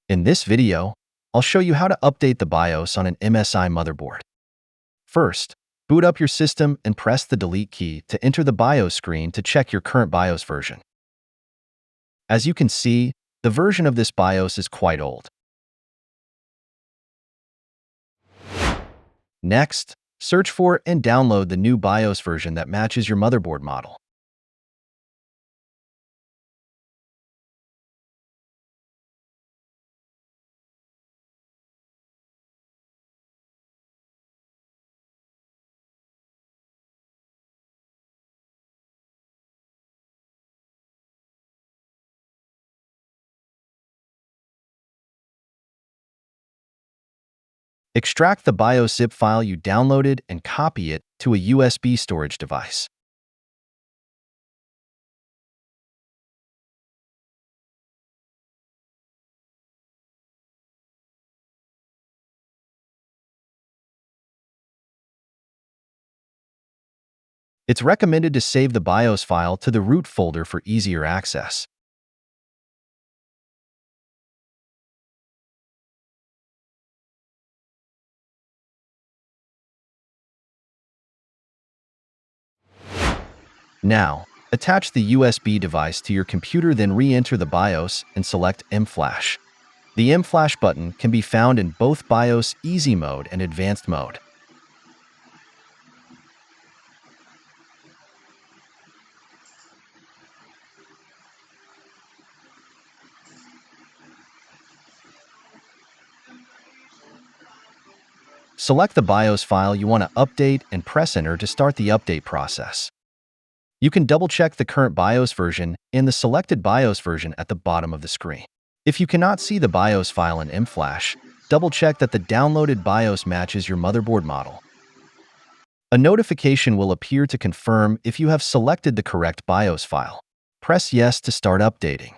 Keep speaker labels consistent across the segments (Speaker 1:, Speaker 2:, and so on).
Speaker 1: In this video, I'll show you how to update the BIOS on an MSI motherboard. First, boot up your system and press the Delete key to enter the BIOS screen to check your current BIOS version. As you can see, the version of this BIOS is quite old. Next, search for and download the new BIOS version that matches your motherboard model. Extract the BIOS zip file you downloaded and copy it to a USB storage device. It's recommended to save the BIOS file to the root folder for easier access. Now, attach the USB device to your computer, then re-enter the BIOS and select M-Flash. The M-Flash button can be found in both BIOS Easy Mode and Advanced Mode. Select the BIOS file you want to update and press Enter to start the update process. You can double-check the current BIOS version in the selected BIOS version at the bottom of the screen. If you cannot see the BIOS file in M-Flash, double-check that the downloaded BIOS matches your motherboard model. A notification will appear to confirm if you have selected the correct BIOS file. Press Yes to start updating.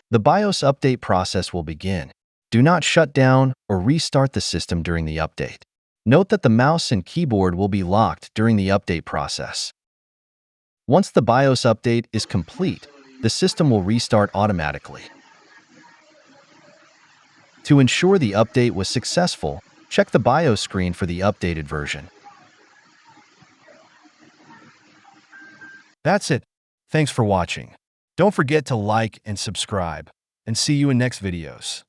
Speaker 1: The BIOS update process will begin. Do not shut down or restart the system during the update. Note that the mouse and keyboard will be locked during the update process. Once the BIOS update is complete, the system will restart automatically. To ensure the update was successful, check the BIOS screen for the updated version.
Speaker 2: That's it. Thanks for watching. Don't forget to like and subscribe, and see you in next videos.